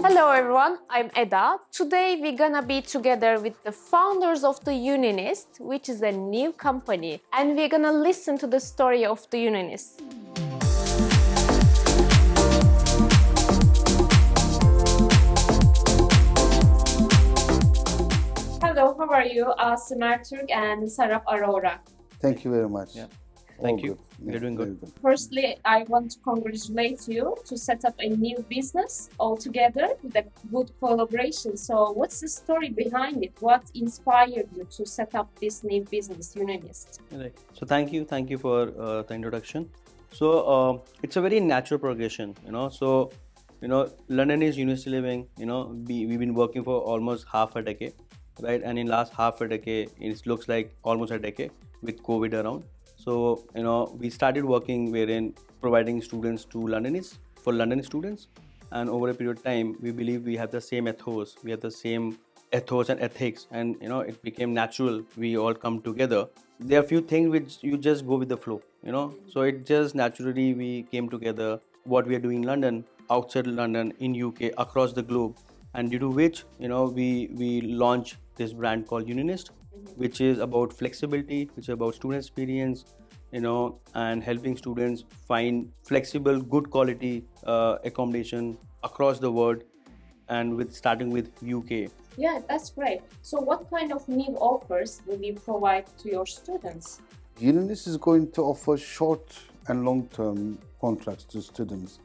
Hello everyone, I'm Eda. Today we're gonna be together with the founders of the Uninist, which is a new company, and we're gonna listen to the story of the Uninists. Hello, how are you? Asım, Ertürk, and Saurabh, Arora. Thank you very much. Yeah. All Thank you. good. You're doing very good. Firstly, I want to congratulate you to set up a new business all together with a good collaboration. So what's the story behind it? What inspired you to set up this new business, Uninist? Right. So thank you for the introduction. So it's a very natural progression, So London is university living. We've been working for almost half a decade, right? And in last half a decade, it looks like almost a decade with COVID around. So we started working wherein providing students to Londonists for London students, and over a period of time, we believe we have the same ethos, we have the same ethos and ethics, and it became natural. We all come together. There are few things which you just go with the flow, So it just naturally we came together. What we are doing in London, outside London, in UK, across the globe, and due to which we launched this brand called Uninist, which is about flexibility, which is about student experience, and helping students find flexible, good quality accommodation across the world, and with starting with UK. Yeah, that's great. So what kind of new offers will you provide to your students? Uninist is going to offer short and long-term contracts to students.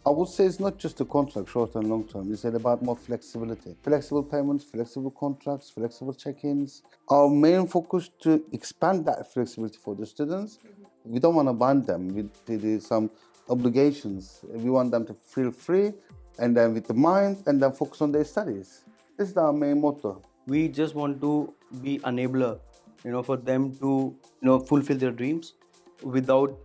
I would say it's not just a contract, short and long term. It's about more flexibility. Flexible payments, flexible contracts, flexible check-ins. Our main focus to expand that flexibility for the students. We don't want to bind them with some obligations. We want them to feel free and then with the mind and then focus on their studies. This is our main motto. We just want to be enabler, for them to, fulfill their dreams without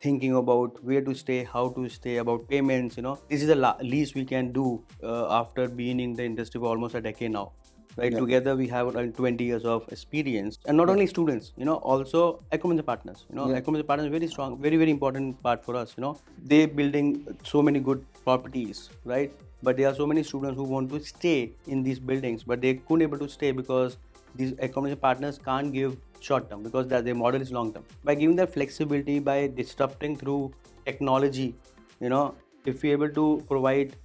thinking about where to stay, how to stay, about payments. This is the least we can do after being in the industry for almost a decade now, right? Yeah. Together we have around 20 years of experience, and not only students, also accommodation partners. Accommodation partners is very strong, very very important part for us. They building so many good properties, right? But there are so many students who want to stay in these buildings, but they couldn't able to stay because these accommodation partners can't give short term, because their model is long term. By giving that flexibility, by disrupting through technology, if we're able to provide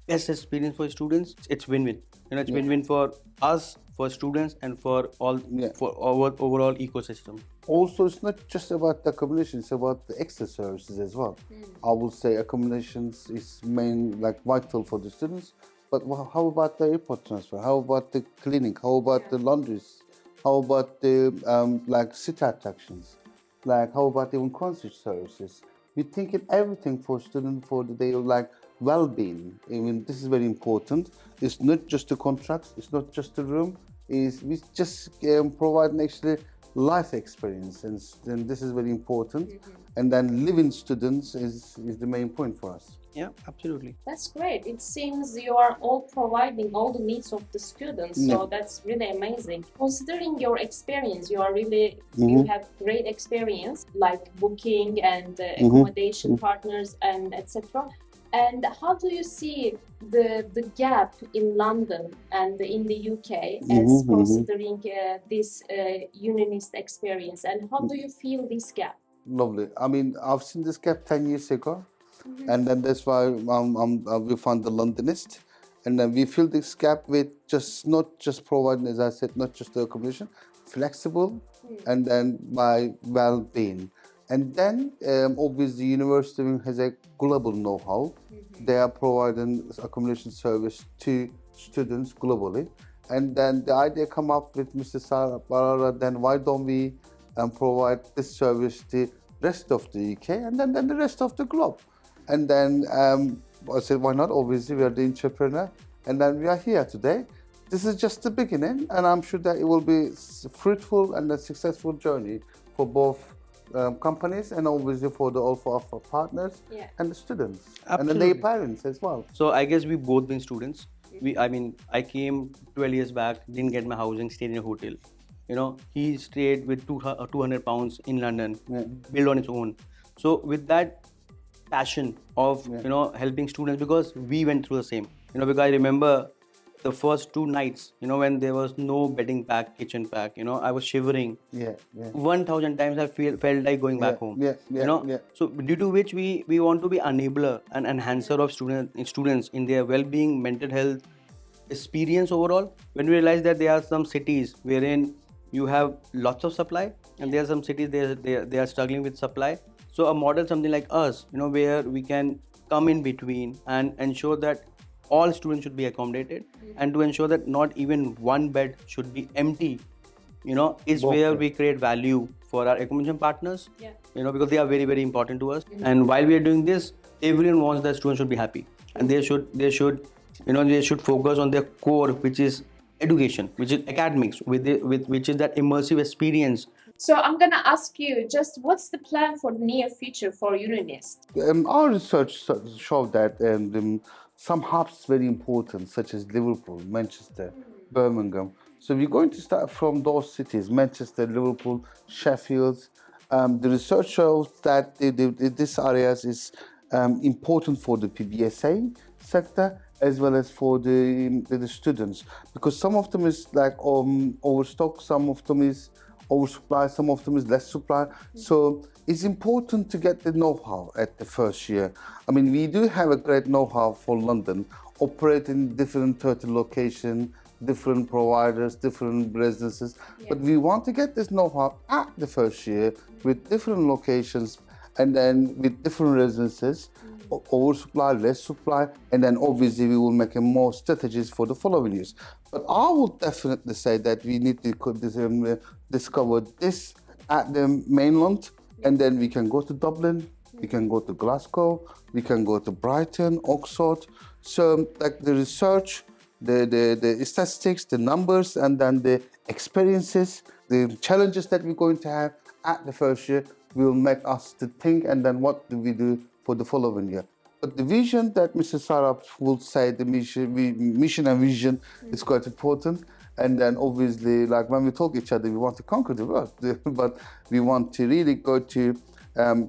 best experience for students, it's win-win. It's win-win for us, for students, and for all, for our overall ecosystem. Also, it's not just about the accommodation, it's about the extra services as well. I would say accommodations is vital for the students, but how about the airport transfer? How about the clinic? How about the laundries? How about the city attractions? How about even concert services? We think in everything for students for their well-being. I mean, this is very important. It's not just the contracts. It's not just the room. We just provide actually life experience, and this is very important. And then living students is the main point for us. Yeah, absolutely. That's great. It seems you are all providing all the needs of the students, so that's really amazing. Considering your experience, you have great experience, like booking and accommodation partners and etc. And how do you see the gap in London and in the UK as considering this Unionist experience? And how do you feel this gap? Lovely. I mean, I've seen this gap 10 years ago. And then that's why we found the Londonist. And then we fill this gap with not just providing, as I said, not just the accommodation, flexible, and then by well-being. And then obviously the university has a global know-how. They are providing accommodation service to students globally. And then the idea come up with Mr. Saurabh, then why don't we provide this service to rest of the UK and then the rest of the globe? And then I said, why not? Obviously, we are the entrepreneur, and then we are here today. This is just the beginning, and I'm sure that it will be fruitful and a successful journey for both companies and obviously for all of our partners and the students. Absolutely. And then their parents as well. So I guess we both been students. I came 12 years back, didn't get my housing, stayed in a hotel. He stayed with 200 pounds in London, built on his own. So with that passion of helping students, because we went through the same, because I remember the first 2 nights, when there was no bedding pack, kitchen pack, I was shivering. Yeah, yeah. 1000 times I felt like going back home. Yeah. So due to which we want to be enabler and enhancer of students in their well-being, mental health experience overall. When we realize that there are some cities wherein you have lots of supply, and there are some cities they are struggling with supply. So a model something like us, where we can come in between and ensure that all students should be accommodated, and to ensure that not even one bed should be empty, is where we create value for our accommodation partners. Because they are very, very important to us. And while we are doing this, everyone wants that students should be happy, and they should focus on their core, which is education, which is academics, which is that immersive experience. So I'm gonna ask you, just what's the plan for the near future for Uninist? Our research showed that some hubs very important, such as Liverpool, Manchester, Birmingham. So we're going to start from those cities: Manchester, Liverpool, Sheffield. The research shows that this areas is important for the PBSA sector as well as for the students, because some of them is like overstock, some of them is oversupply, some of them is less supply. So it's important to get the know-how at the first year. I mean, we do have a great know-how for London, operate in different 30 locations, different providers, different residences, but we want to get this know-how at the first year with different locations and then with different residences, oversupply, less supply, and then obviously we will make a more strategies for the following years. But I would definitely say that we need to discover this at the mainland, and then we can go to Dublin, we can go to Glasgow, we can go to Brighton, Oxford. So like the research, the statistics, the numbers, and then the experiences, the challenges that we're going to have at the first year will make us to think, and then what do we do for the following year. But the vision that Mr. Saurabh will say, the mission and vision is quite important. And then obviously, like when we talk each other, we want to conquer the world, but we want to really go to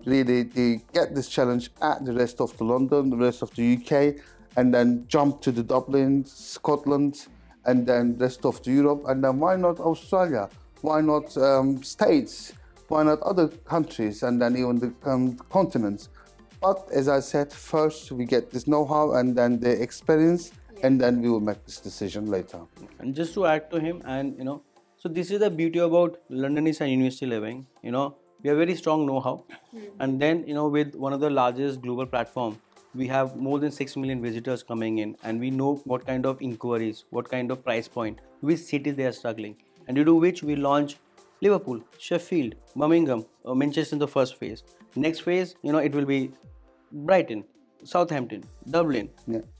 really get this challenge at the rest of the London, the rest of the UK, and then jump to the Dublin, Scotland, and then rest of the Europe, and then why not Australia? Why not States? Why not other countries, and then even the continents? But as I said, first we get this know-how and then the experience, and then we will make this decision later. And just to add to him, and so this is the beauty about Londonist and university living. We have very strong know-how, and then with one of the largest global platform, we have more than 6 million visitors coming in, and we know what kind of inquiries, what kind of price point, which cities they are struggling, and due to which we launch Liverpool, Sheffield, Birmingham, Manchester in the first phase. Next phase, it will be Brighton, Southampton, Dublin.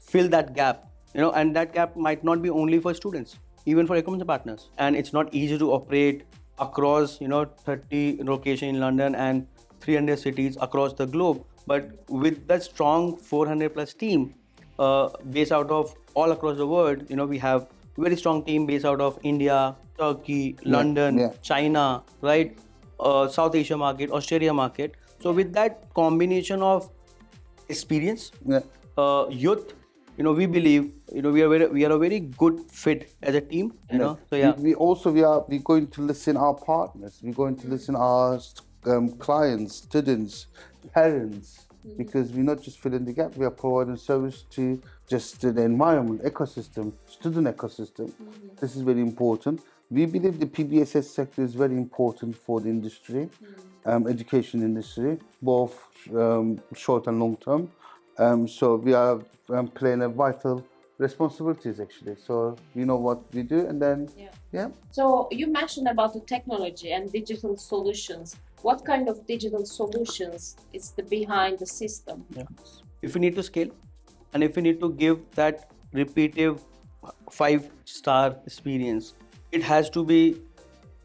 Fill that gap, and that gap might not be only for students, even for accommodation partners. And it's not easy to operate across 30 locations in London and 300 cities across the globe. But with that strong 400 plus team based out of all across the world, we have very strong team based out of India, Turkey, London, China, right? South Asia market, Australia market. So with that combination of experience, youth, we believe, we are a very good fit as a team. So we're going to listen our partners. We're going to listen our clients, students, parents, because we're not just filling the gap. We are providing service to just the environment, ecosystem, student ecosystem. This is very important. We believe the PBSS sector is very important for the industry, education industry, both short and long term. So we are playing a vital responsibilities actually. So we know what we do, and then So you mentioned about the technology and digital solutions. What kind of digital solutions is behind the system? If we need to scale, and if we need to give that repetitive 5-star experience, it has to be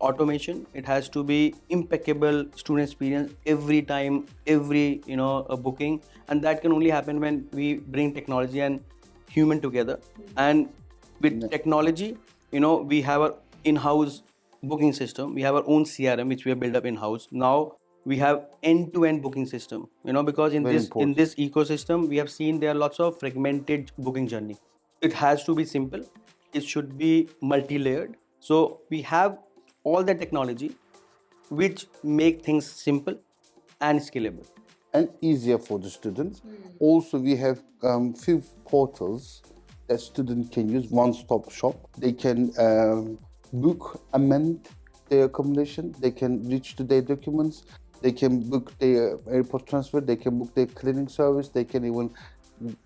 automation, it has to be impeccable student experience every time, every a booking, and that can only happen when we bring technology and human together. And with technology, we have our in-house booking system, we have our own CRM which we have built up in-house. Now we have end-to-end booking system, because in Very this important. ecosystem we have seen there are lots of fragmented booking journey. It has to be simple, it should be multi-layered, so we have all the technology which make things simple and scalable. And easier for the students. Also, we have few portals that student can use, one-stop shop. They can book, amend their accommodation. They can reach to their documents. They can book their airport transfer. They can book their cleaning service. They can even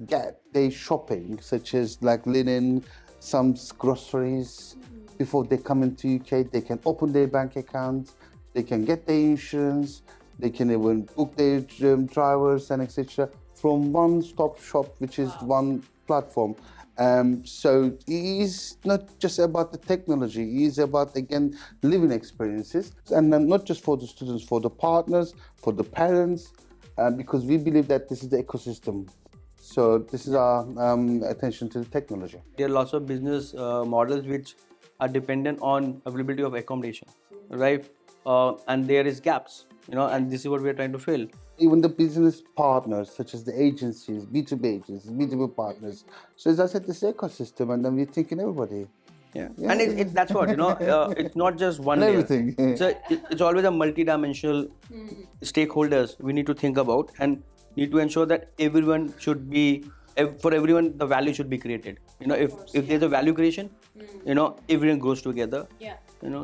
get their shopping, such as like linen, some groceries. Before they come into UK, they can open their bank account. They can get their insurance. They can even book their drivers and etc. from one-stop shop, which is one platform. So it is not just about the technology, it is about, again, living experiences. And then not just for the students, for the partners, for the parents, because we believe that this is the ecosystem. So this is our attention to the technology. There are lots of business models which are dependent on availability of accommodation, right? And there is gaps, and this is what we are trying to fill. Even the business partners, such as the agencies, B2B agencies, B2B partners. So as I said, this ecosystem, and then we're thinking everybody. Yeah. And that's what, it's not just one layer. Everything. It's always a multi-dimensional stakeholders we need to think about and need to ensure that everyone should be, for everyone, the value should be created. If there's a value creation, everyone goes together. Yeah.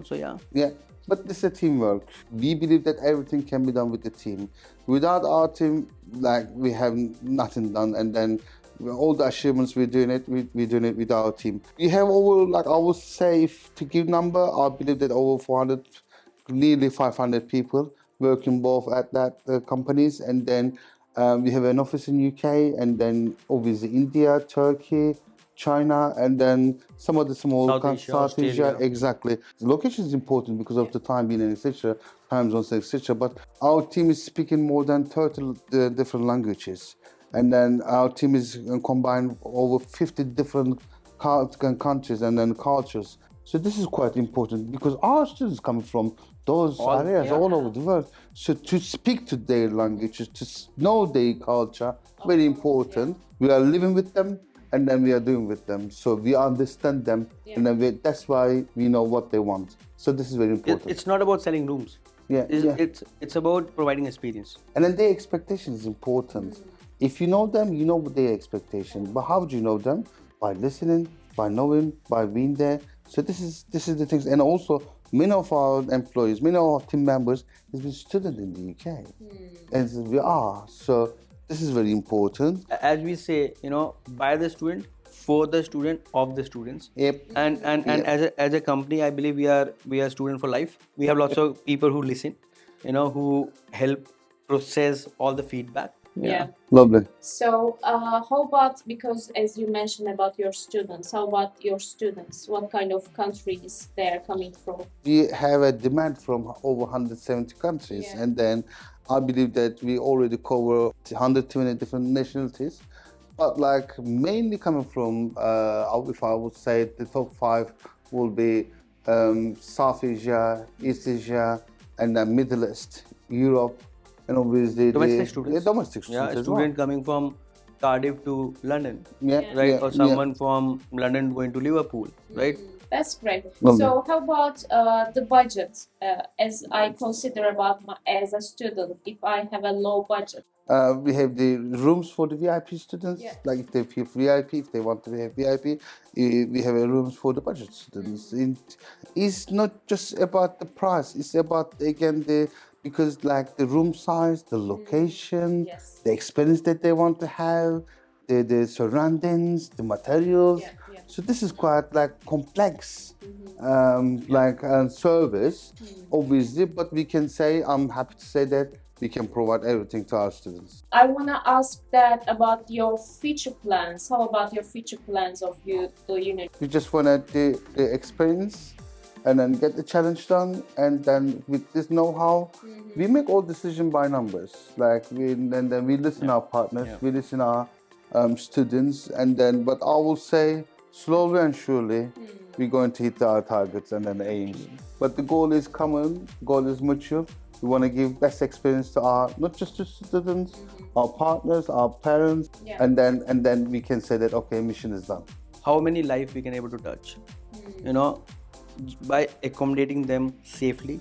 So yeah. Yeah, but this is a teamwork. We believe that everything can be done with the team. Without our team, like, we have nothing done. And then all the achievements we're doing it with our team. We have over, like, I would say, if to give number, I believe that over 400, nearly 500 people working both at that companies. And then we have an office in UK, and then obviously India, Turkey, China, and then some of the small South Asia, Australia. exactly. The location is important because of the time being, etc., time zones, etc. But our team is speaking more than 30 different languages, and then our team is combined over 50 different countries and then cultures. So this is quite important because our students come from those areas all over the world. So to speak to their languages, to know their culture, very important. We are living with them, and then we are doing with them. So we understand them, and then that's why we know what they want. So this is very important. It's not about selling rooms. Yeah, It's about providing experience. And then their expectation is important. If you know them, you know their expectation. But how do you know them? By listening, by knowing, by being there. So this is the things. And also, many of our employees, many of our team members has been students in the UK, and we are. So this is very important. As we say, by the student, for the student, of the students. Yep. And as a company, I believe we are student for life. We have lots of people who listen, who help process all the feedback. Yeah. Lovely. So how about, because as you mentioned about your students, how about your students? What kind of countries they're coming from? We have a demand from over 170 countries, and then I believe that we already cover 120 different nationalities. But like mainly coming from, if I would say the top 5 will be South Asia, East Asia, and the Middle East, Europe, and obviously Domestic students. Domestic students. Yeah, a as student well. coming from Cardiff to London, Yeah, right? yeah, Or someone from London going to Liverpool, right? That's great. Lovely. So how about the budget? As I consider about as a student, if I have a low budget. We have the rooms for the VIP students, like if they feel VIP, if they want to have VIP, we have a rooms for the budget students. It's not just about the price, it's about, again, because like the room size, the location, the experience that they want to have, the surroundings, the materials. So this is quite like complex service, obviously, but we can say, I'm happy to say that we can provide everything to our students. I want to ask that about your future plans. How about your future plans of the unit? We just want the experience and then get the challenge done, and then with this know-how, we make all decisions by numbers. Like then we listen our partners, we listen our students, and then, but I will say slowly and surely we're going to hit our targets and then aims. But the goal is common, goal is mature, We want to give best experience to our, not just to students, our partners, our parents, and then we can say that, okay, mission is done. How many lives we can able to touch, you know, by accommodating them safely,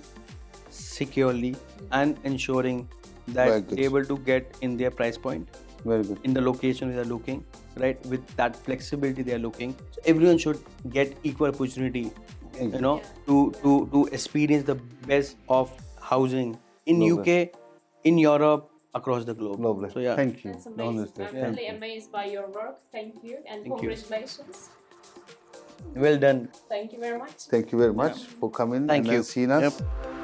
securely, and ensuring Very that good. they're able to get in their price point, Very good. in the location they are looking, right, with that flexibility they are looking. So everyone should get equal opportunity, you know, to experience the best of housing in Lovely. UK, in Europe, across the globe. Lovely. So yeah, Thank you. That's amazing. Honestly, I'm thank really you. amazed by your work. Thank you and Thank you. congratulations. well done. Thank you very much. Thank you very much for coming Thank and you. then seeing us. Yep.